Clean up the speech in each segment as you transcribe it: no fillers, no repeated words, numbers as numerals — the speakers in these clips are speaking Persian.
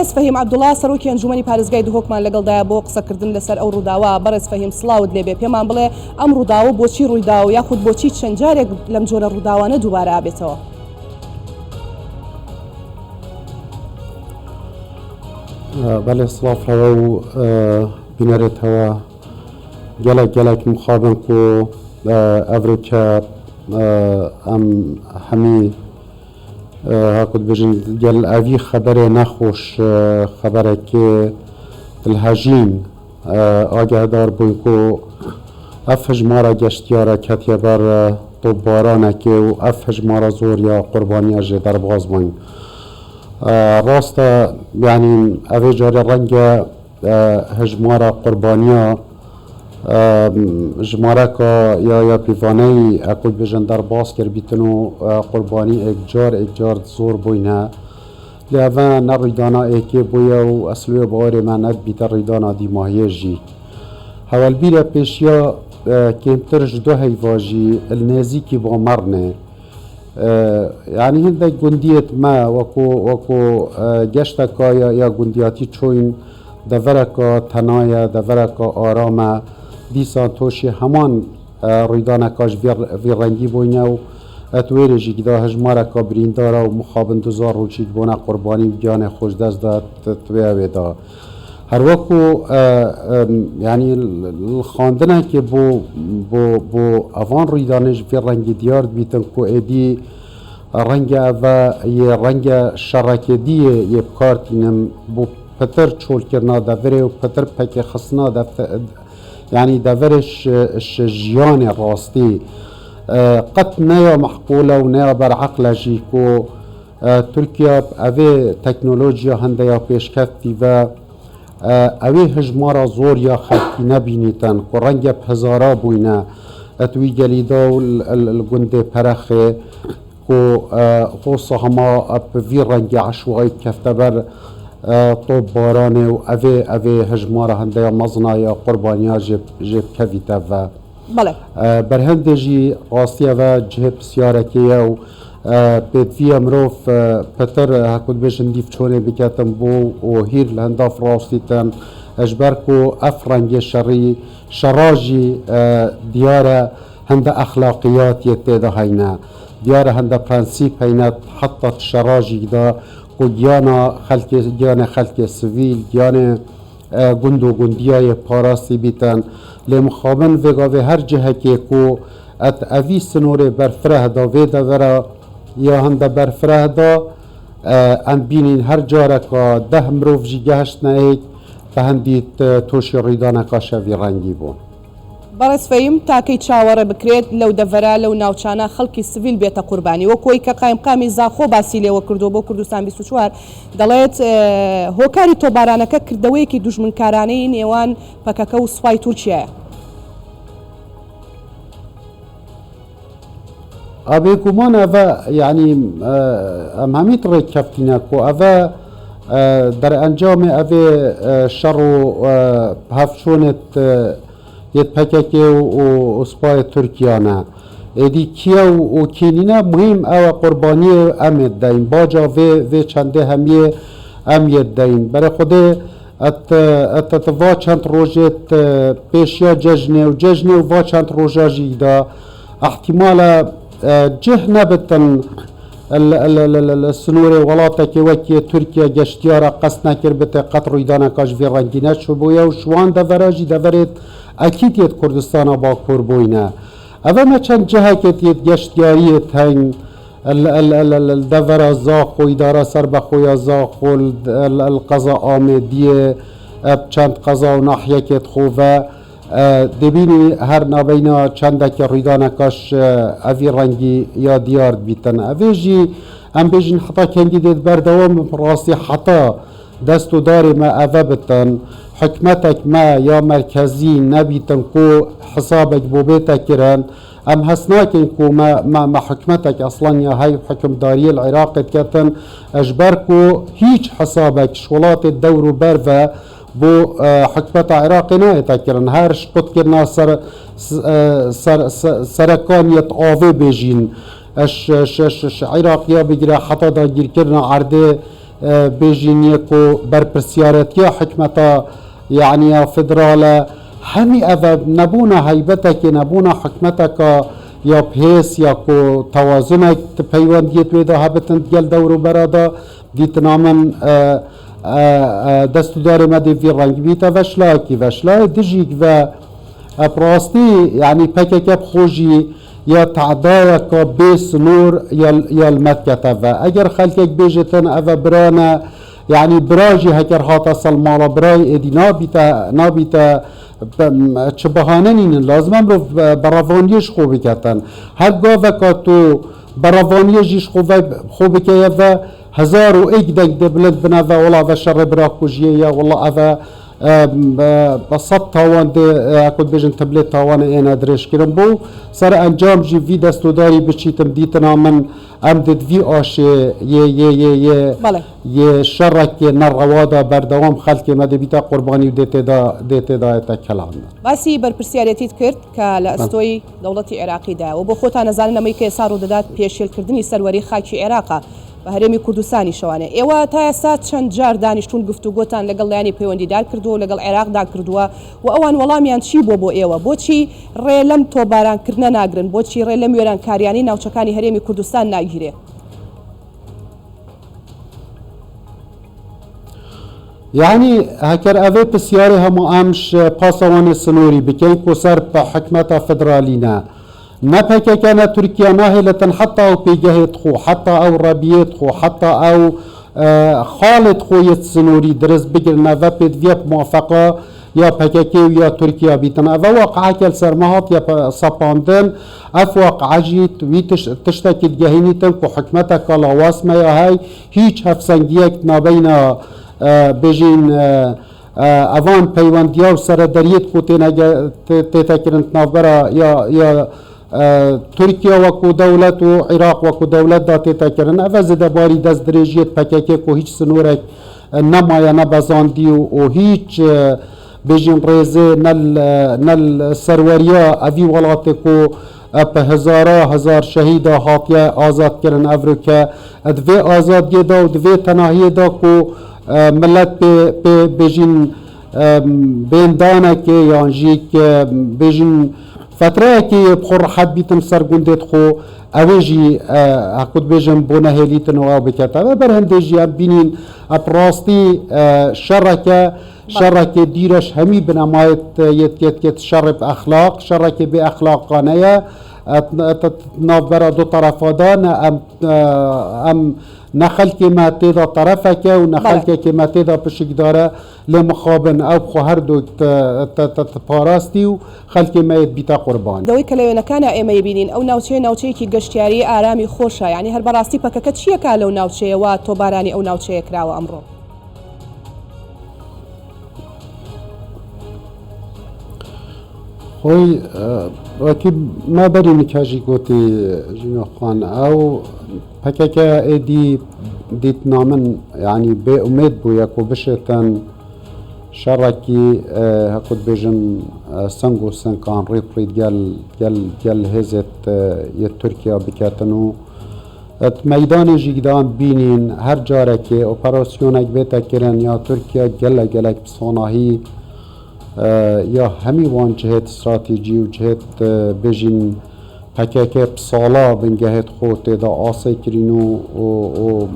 فەهیم عەبدوڵڵا سەرۆکی ئەنجومەنی پارێزگای دهۆکمان لەگەڵدایە بۆ قسەکردن لەسەر ئەو ڕووداوە. بەڕێز فەهیم سڵاوت لێبێ، پێمان بڵێ ئەم ڕووداوە بۆچی ڕوویداوە یاخود بۆچی چەند جارێک لەم جۆرە ڕووداوانە دووبارە ئابێتەوە؟ بەڵێ سڵافەوە و بینەرێتەوە gelek mixabin ku evreke em hemî hakut bêjin gel evî xeberê nexweş xeberekê dilhejîn agehdar bûn ku ev hejmara geştiyara ketiye ber topbaranekê û ev hejmara zor ya qurbaniya jê derbas bûn. Rast e yanî evê carê renge hejmara qurbaniya جمارکا یا پیوانهی اکود بجن در باز کر بیتنو قربانی اکجار زور بوینه لیوه نه ریدانا ایکی بویا و اصلوی باری من اد بیتر ریدانا دیماهی جی حوال بیره پیشیا کمترش دو هیواجی النزیکی با مرنه یعنی هنده گندیت ما وکو گشتکا یا گندیاتی چوین دورکا تنایا دورکا آرامه دیسان توشی همان ریدانکاش وی رنگی بوینه و اتویره جی گدا هجماره که برینداره و مخابن دوزار رو چید بونه قربانی بیان خوش دست داد تویه ویدا هر وکو یعنی خواندنه که بو اوان ریدانش وی رنگی دیار بیتن که ایدی رنگ و یه رنگ شرکه دیه یه بکارتینم بو پتر چول کرنا دوره و پتر پک خصنا يعني دورش جيان راستي قد نيا محقولة ونيا برعقل جيكو تركيا اوه تكنولوجيا هنديا پیشکفتی و اوه هجمارا زور یا خلقی نبینیتن که رنگ بهزارا بوینه اتوی گلیدا و الگنده پرخه که خوصا هما بوی رنگ عشوائي کفته بر طوب بارانه و اوه هجماره هنده مزنا یا قربانیا جب کویته و برهنده جی راستیه و جهب سیارکیه و بیدوی امروف پتر هکود بشن دیف چونه بکتن بو و هیر لهنداف راستیتن اجبر کو افرنگ شراجی دیاره هنده اخلاقیات یتیده هینه دیاره هنده پرنسیپ هینه حتی شراجی دا کو گیان خلق سویل گیان گند و گندیای پاراستی بیتن لمخابن وگاوه هر جهه که کو ات اوی سنوره برفره دا ویده ورا یا هنده برفره دا ام بینین هر جاره که ده مروف جی گهشت نهید فهندید توشی ریدانه که شوی رنگی بون بەڕێز فەهیم تاکەی چاوەڕێ بکرێت لەو دەڤەرە لەو ناوچانە خەڵکی سڤیل بێتە قوربانی وەکۆی کە قایمقامی زاخۆ باسی لێوە کردو بۆ کوردستان 24 دەڵێت هۆکاری تۆبارانەکە کردەوەیەکی دوژمنکارانەی نێوان پەکەکە و سوپای تورکیایە. ئابێگومان ئەڤە یعنی ئەم هەمیت ڕێککەفتینە کۆ ئەڤە دەرئەنجامێ ئەڤێ شەڕ و هەفچۆنێت یت پککی و سپای ترکیانه ایدی کیا و کینینا مهم او قربانی امید داین باجا و چنده همیه امید داین برای خود ات وا چند روزت پیشیا ججنه و وا چند روزا جیدا احتمال جه نبتن السنور ولاتا که وکی ترکیه گشتیارا قصد نکر بته قطر ایدانه کاش وی رنگینه شو بویا و شوان دوراجی دورید اکید یت کردستان با کور بوینه اوه ما چند جهه کتیت گشتیاریت هنگ الدورا زاخو اداره سر بخویا زاخو القضا آمدیه چند قضا و ناحیه کت خوبه دبینی هر نابینا چنده که ریدانه کاش اوی رنگی یا دیار بیتن اوی جی ام بیجن حتا کندی دید بردوام راستی حتا دستو داری ما اوه بتن حکمتک ما یا مرکزی نبیتن کو حسابک بو بیتا کرن ام هسناکن کو ما حکمتک اصلا یا های حکمداری العراق کتن اجبر کو هیچ حسابک شولات الدور بر و بو حکمت عراقی نایتا کرن هرش قد کرنا سرکانیت آوه بیجین اش عراقیا بگیره حتی دا گیر کرنا عرده بيجين يكو برپرسيارت يا حكمتا يعني يا فدرالا همي أذا نبونا هيبتك نبونا حكمتك يا بهيس يا كو توازنك تبيوان ديت ويدا هبتن ديال دورو برادا ديتنا من دستودار مدي في رنگ بيتا وشلاكي دجيك و براستي يعني بكك بخوجي يا تعدايك بيس نور يا المتكتة اگر خلقك بيجتن اذا برانا يعني براجي هكر هاتا سلمارا براي ادي نابيتا چبهاننين لازم امرو براوانيش خوب بكتن هر گاوه كاتو براوانيش خوب بكيه هزار و ایک دنگ دبلند بنا و ولا و شر برا کجیه یا والله اذا بسط تاوان ده اكو بيجن تبلت تاوان انا درش كرم بو سر انجام جي في دستوداري بشيتم ديتنا من امدد في اش يه شرك نروادا بردوام خلق مد بيتا قرباني ديت دا تكلام باسی بەرپرسیارەتیت کرد کە لە ئەستۆی دەوڵەتی عێراقیدا و بۆ خۆتان نەزانن ئەمەی کە ئێستا ڕوودەدات پێشێلکردنی سەروەری خاکی عێراقە بە هەرێمی کوردستانی شەوانێ ئێوە تا ئێستا چەند جار دانیشتون گفتوگۆتان لەگەڵ لایانی پەیوەندیدار کردووە لەگەڵ عێراقدا کردووە و ئەوان وەڵامیان چی بۆ ئێوە بۆچی ڕێ لەم تۆبارانکردنە ناگرن بۆچی ڕێ لەم وێرانکاریانی ناوچەکانی هەرێمی کوردستان ناگیرێ يعني هكر أذي بسياري هم أمش باسوان السنوري بكين كسر بحكمة فدرالينا نبهك كان تركيا ناهلة حتى أو بيجهت خو حتى أو ربيت خو حتى أو خالد خو السنوري درس بجرنا وبيت فيب موافقة يا بكاكي ويا تركيا بيتنا فواقع كل سرمهات يا صباندن أفواقع جيت ويتشتكي جهينيتن كو حكمتك على واسمة يا هاي هيج هفسنجيك نابينا بجين اوان پیوندیا و سردریت کو تیتاکرن نابرا یا ترکیه و کو دولت و عراق و کو دولت دا تیتاکرن اوز دباری دست دریجیت پکیکه کو هیچ سنورک نمایا نبزاندی و هیچ بجين ريزي نل سروريا أبي ولاتكو هزار شهيدا هاتيا آزاد كرن أفريقيا دوي آزاد يدا ودوي تناهي دا كو ملت بجين بين دانك يانجيك بجين فترة كي بخور حد بيتم سرگوندت خو اوجي اكود بجن بونه هليتن و بكتا برهندجي بينين ابراستي شركه ديرش همي بنمايت يت شر باخلاق شركه باخلاق قانيه نافبرا دو طرفا دان ام نخل كما تيدا طرفك ونخل كما تيدا بشكدارة لمخابن أو خهر دو تباراستي وخل كما يتبيتا قربان دوي كلاونا كان ايما يبينين او ناوچه كي گشتياري آرامي خوشا يعني هر براستي بككت شيا كالو ناوچه و توباراني او ناوچه كراو امرو خوي وكيب ما بري نكاجي قوتي جينا خان او بكاكا ايدي ديت نامن يعني بأميد بو يكو بشتن شركي هكود بيجن سنگو سنكان ريبريد جل هزت تركيا بكاتنو ميدان جيدان بينين هر جاركي اوپراسيونك بيتا كرن يا تركيا جلك بصناهي یا همی وان جهت استراتیجی و جهت بجین پکیکه بسالا بنگهت خود دا آسه کرین و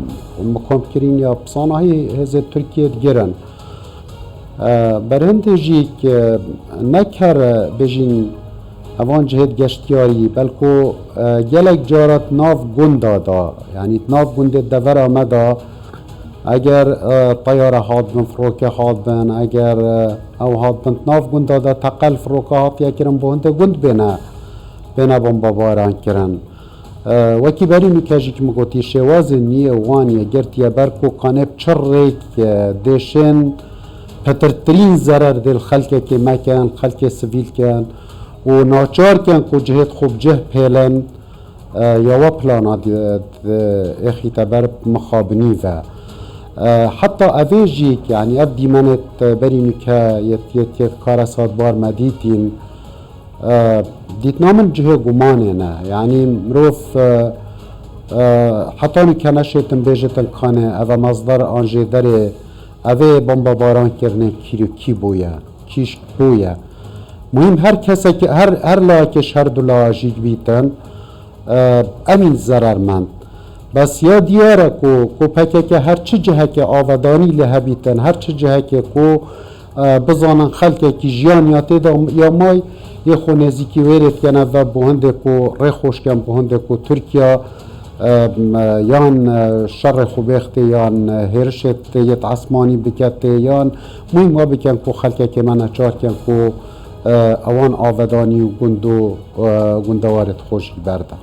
مکام کرین یا بسانهی هزه ترکیه گرن برهند جی که نکر بجین اوان جهت گشتیاری بلکو گلک جارت ناف گنده دا یعنی ناف گنده دور آمده اگر طیاره هات بن فروکه هات بن اگر او هات بن ناف گنده دا تقل فروکه هات یا کرن بونده گند بنا بمبا باران کرن وکی بری نکاجی که مگوتی شواز نیه وانی گرتی برکو قانب چرک دیشن پترترین ضرر دل خلقه که مکن خلقه سویل کن و ناچار کن که جهت خوب جه پیلن یا و پلانا اخی تبر مخابنی و حتى أفيجيك يعني أبدي منت برينك يت كارسات بار مديتين ديتنا من جهة قماننا يعني مروف حتانی که نشیتن بیجتن کانه او مصدر آنجه داره اوه بمبا باران کرنه کی بویا کیش بویا مهم هر کسی که هر لاکش هر دو لاجیک بیتن امین ضررمند بس یا دیاره کو پکه که هر چه جهه که آودانی له بیتن هر چه جهه که کو بزانن خلک کی جیان یا تیدا یا مای یه خونزی کی ویرت کنه و بهنده کو ری خوش کن بهنده کو ترکیه یان شر خوبخت یان هرشت یت عثمانی بکت یان مهم ما بکن کو خلک که من چار کن کو اوان آودانی و گندوارت خوشی برده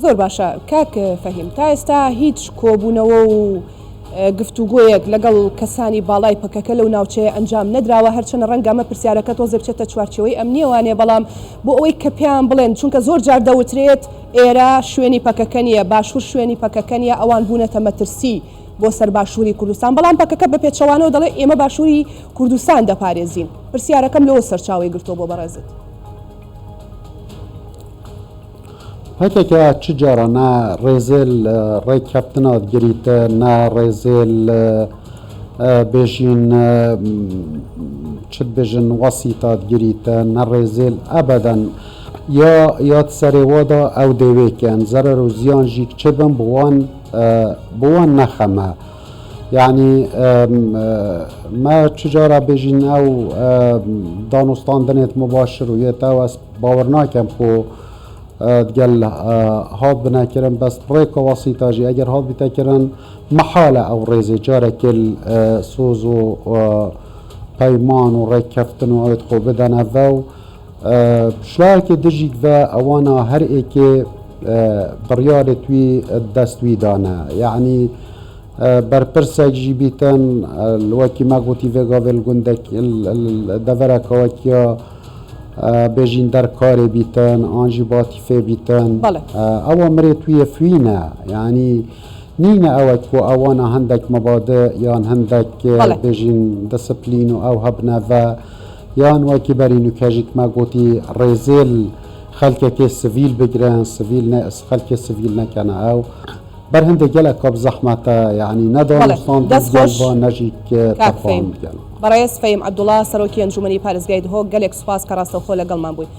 زۆر باشە کاک فەهیم تا ئێستا هیچ کۆبوونەوە و گفتوگۆیەک لەگەڵ کەسانی باڵای پەکەکە لەو ناوچەیە ئەنجام نەدراوە هەرچەنە ڕەنگە ئەمە پرسیارەکە تۆزە بچێتە چوارچەوەی ئەمنیەوانێ بەڵام بۆ ئەوەی کە پێیان بڵێن چونکە زۆر جار دەوترێت ئێرە شوێنی پەکەکە نیە باشوور شوێنی پەکەکە نیە ئەوان بوونەتە مەترسی بۆ سەر باشووری کوردستان بەڵام پەکەکە بە پێچەوانەوە دەڵێ ئێمە باشووری کوردستان دەپارێزین پرسیارەکەم لەوە سەرچاوی گرتۆ بۆ بەڕێزت هکه که چجارا نه ریزل ری کپتنات گریته نه ریزل بیشین چد بیشین وسیطات گریته نه ریزل ابدا یا سری وادا او دیوی کن ضرر و زیان جیک چه بن بوان نخمه يعني ما چجارا بیشین او دانستان دنیت مباشر و یه تاوست باورناکم خو دقال هاد بنا كرن بس ريكا وسيطة جي اگر هاد بتا كرن محالة او ريزي جارة كل سوزو بايمان و ريك كفتن و يدخل بدن اوو شلاك دجيك ذا اوانا هر ايكي بريارة توي الدستوي دانا يعني برپرسك جي بيتن الوكي ما قوتي فيغا والگندك الدفرك وكيا بیشین در کاری بیتن آنجی باطیفه بیتن او مري توی فوینه یعنی نینه اوک کو اوانا هندک مبادئ یان هندک بیشین دسپلین و او هبنه و یان وکی برینو کجیک ما گوتی ریزل خلک که سویل بگرن سویل نه خلک سویل نکنه او بر هنده گلک کب زحمت یعنی ندانستان دیگه نجیک تفاهم گل بەڕێز فەهیم عەبدوڵڵا سەرۆکی ئەنجومەنی پارێزگای دهۆک گەلێک سوپاس کە ڕاستەوخۆ لەگەڵمان بوویت